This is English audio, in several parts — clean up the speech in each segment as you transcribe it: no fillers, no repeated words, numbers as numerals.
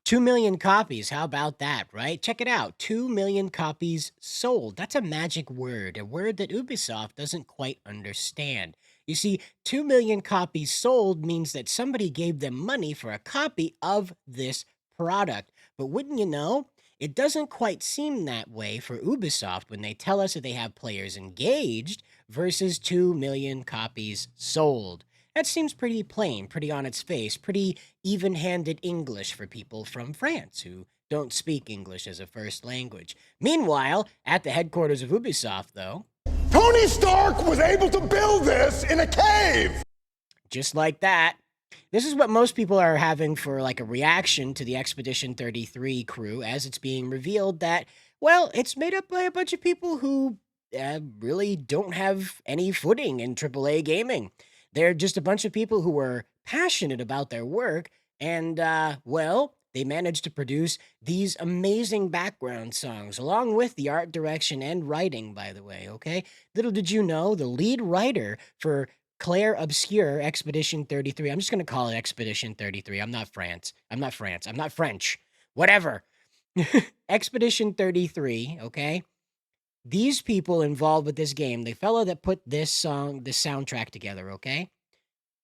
2 million copies. How about that, right? Check it out. 2 million copies sold. That's a magic word, a word that Ubisoft doesn't quite understand. You see, 2 million copies sold means that somebody gave them money for a copy of this product. But wouldn't you know, it doesn't quite seem that way for Ubisoft when they tell us that they have players engaged versus 2 million copies sold. That seems pretty plain, pretty on its face, pretty even handed English for people from France who don't speak English as a first language. Meanwhile, at the headquarters of Ubisoft, though, Tony Stark was able to build this in a cave! just like that, this is what most people are having for like a reaction to the Expedition 33 crew as it's being revealed that, well, it's made up by a bunch of people who really don't have any footing in AAA gaming. They're just a bunch of people who were passionate about their work and, well, they managed to produce these amazing background songs along with the art direction and writing, by the way, okay? Little did you know, the lead writer for Clair Obscur Expedition 33. I'm just going to call it Expedition 33. I'm not France. I'm not France. I'm not French. Whatever. Expedition 33, okay? These people involved with this game, the fellow that put this song, this soundtrack together, okay?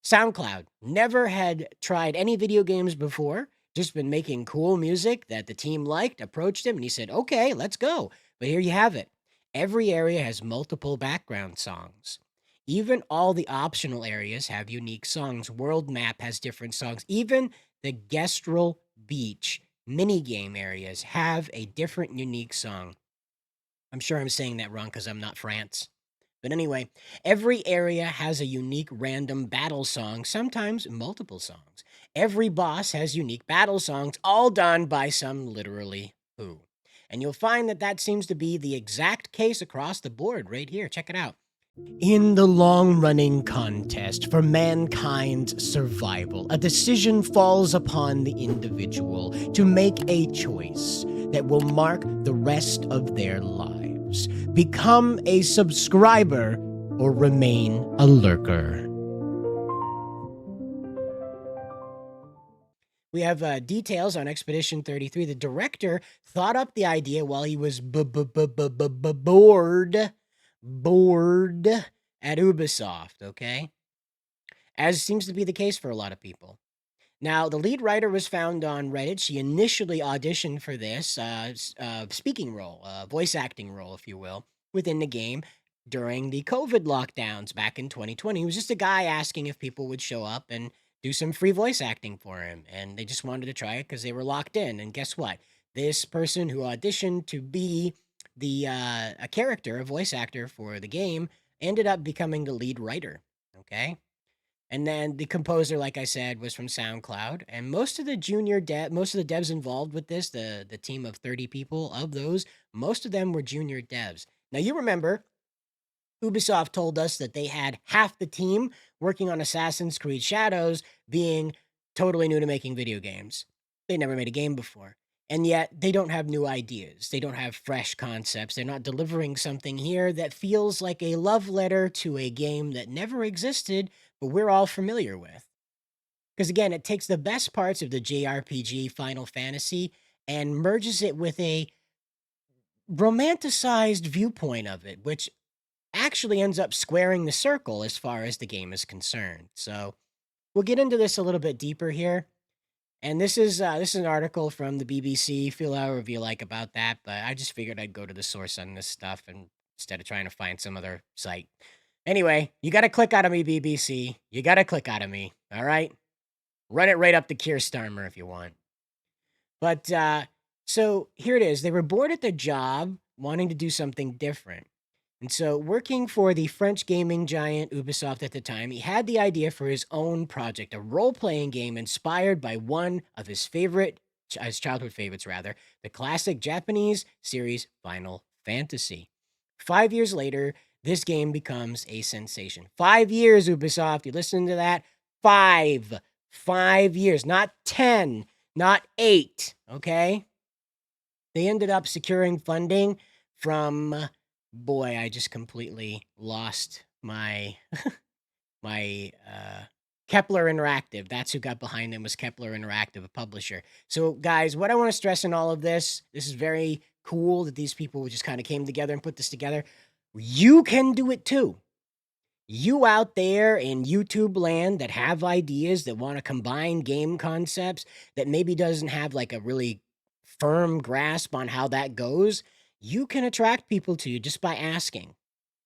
SoundCloud never had tried any video games before, just been making cool music that the team liked, approached him, and he said, okay, let's go. But here you have it. Every area has multiple background songs. Even all the optional areas have unique songs. World Map has different songs. Even the Gestrel Beach minigame areas have a different unique song. I'm sure I'm saying that wrong because I'm not France. But anyway, every area has a unique random battle song, sometimes multiple songs. Every boss has unique battle songs, all done by some literally who. And you'll find that that seems to be the exact case across the board right here. Check it out. In the long-running contest for mankind's survival, a decision falls upon the individual to make a choice that will mark the rest of their lives. Become a subscriber or remain a lurker. We have details on Expedition 33. The director thought up the idea while he was bored at Ubisoft, okay? As seems to be the case for a lot of people. Now, the lead writer was found on Reddit. She initially auditioned for this speaking role, voice acting role, if you will, within the game during the COVID lockdowns back in 2020. It was just a guy asking if people would show up and do some free voice acting for him. And they just wanted to try it because they were locked in. And guess what? This person who auditioned to be a character, a voice actor for the game, ended up becoming the lead writer. Okay. And then the composer, like I said, was from SoundCloud. And most of the most of the devs involved with this, the team of 30 people, of those, most of them were junior devs. Now you remember, Ubisoft told us that they had half the team working on Assassin's Creed Shadows being totally new to making video games. They never made a game before. And yet they don't have new ideas. They don't have fresh concepts. They're not delivering something here that feels like a love letter to a game that never existed, but we're all familiar with. Because again, it takes the best parts of the JRPG Final Fantasy and merges it with a romanticized viewpoint of it, which actually ends up squaring the circle as far as the game is concerned. So we'll get into this a little bit deeper here. And this is an article from the BBC. Feel however you like about that, but I just figured I'd go to the source on this stuff and instead of trying to find some other site. Anyway, you got to click out of me, BBC. You got to click out of me. All right, run it right up to Keir Starmer if you want. But so here it is. They were bored at their job, wanting to do something different. And so, working for the French gaming giant Ubisoft at the time, he had the idea for his own project, a role-playing game inspired by one of his his childhood favorites rather, the classic Japanese series Final Fantasy. 5 years later, this game becomes a sensation. 5 years, Ubisoft, you listen to that? 5. 5 years, not 10, not 8, okay? They ended up securing funding from... Boy, I just completely lost my my Kepler Interactive. That's who got behind them, was Kepler Interactive, a publisher. So, guys, what I want to stress in all of this is very cool that these people just kind of came together and put this together. You can do it too. You out there in YouTube land that have ideas that want to combine game concepts that maybe doesn't have like a really firm grasp on how that goes, you can attract people to you just by asking.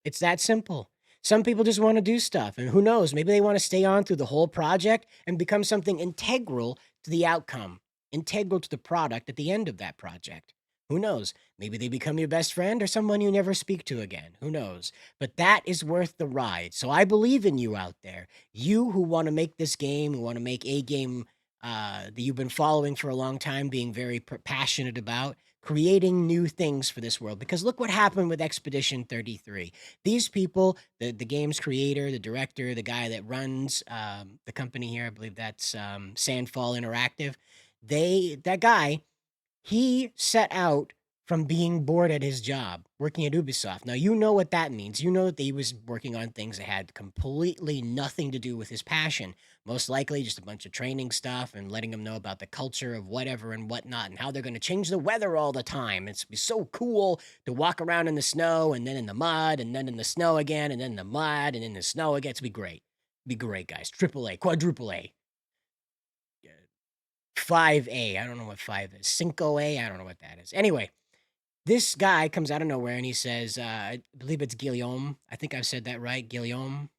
It's that simple. Some people just want to do stuff, and who knows, maybe they want to stay on through the whole project and become something integral to the outcome, integral to the product at the end of that project. Who knows? Maybe they become your best friend or someone you never speak to again. Who knows? But that is worth the ride. So I believe in you out there. You who want to make this game, who want to make a game that you've been following for a long time, being very passionate about, creating new things for this world. Because look what happened with Expedition 33. These people, the game's creator, the director, the guy that runs the company here, I believe that's Sandfall Interactive, that guy, he set out from being bored at his job, working at Ubisoft. Now, you know what that means. You know that he was working on things that had completely nothing to do with his passion. Most likely just a bunch of training stuff and letting him know about the culture of whatever and whatnot and how they're going to change the weather all the time. It's be so cool to walk around in the snow and then in the mud and then in the snow again and then in the mud and in the snow again. It's be great. Be great, guys. Triple A, quadruple A. 5A. I don't know what 5 is. Cinco A. I don't know what that is. Anyway, this guy comes out of nowhere and he says, I believe it's Guillaume. I think I've said that right. Guillaume,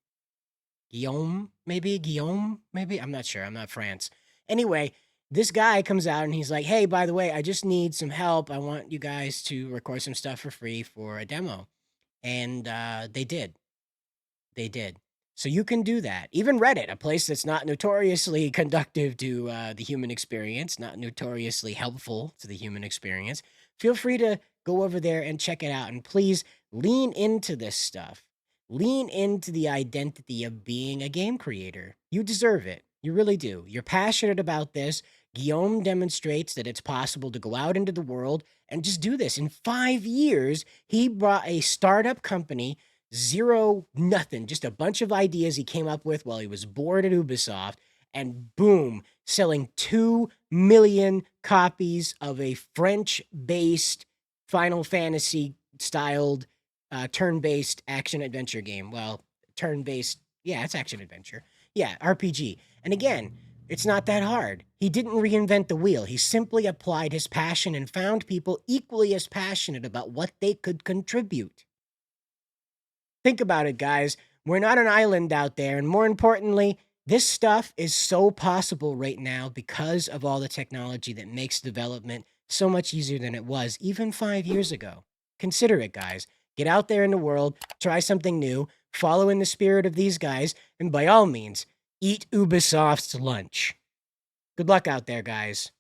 maybe? Guillaume, maybe? I'm not sure. I'm not France. Anyway, this guy comes out and he's like, hey, by the way, I just need some help. I want you guys to record some stuff for free for a demo. And they did. They did. So you can do that. Even Reddit, a place that's not notoriously conductive to the human experience, not notoriously helpful to the human experience, feel free to go over there and check it out. And please lean into this stuff. Lean into the identity of being a game creator. You deserve it. You really do. You're passionate about this. Guillaume demonstrates that it's possible to go out into the world and just do this. In 5 years, he brought a startup company, zero, nothing, just a bunch of ideas he came up with while he was bored at Ubisoft, and boom, selling 2 million copies of a French-based Final Fantasy-styled turn-based action-adventure game. Well, turn-based, yeah, it's action-adventure. Yeah, RPG. And again, it's not that hard. He didn't reinvent the wheel. He simply applied his passion and found people equally as passionate about what they could contribute. Think about it, guys. We're not an island out there. And more importantly, this stuff is so possible right now because of all the technology that makes development so much easier than it was even 5 years ago. Consider it, guys. Get out there in the world, try something new, follow in the spirit of these guys, and by all means, eat Ubisoft's lunch. Good luck out there, guys.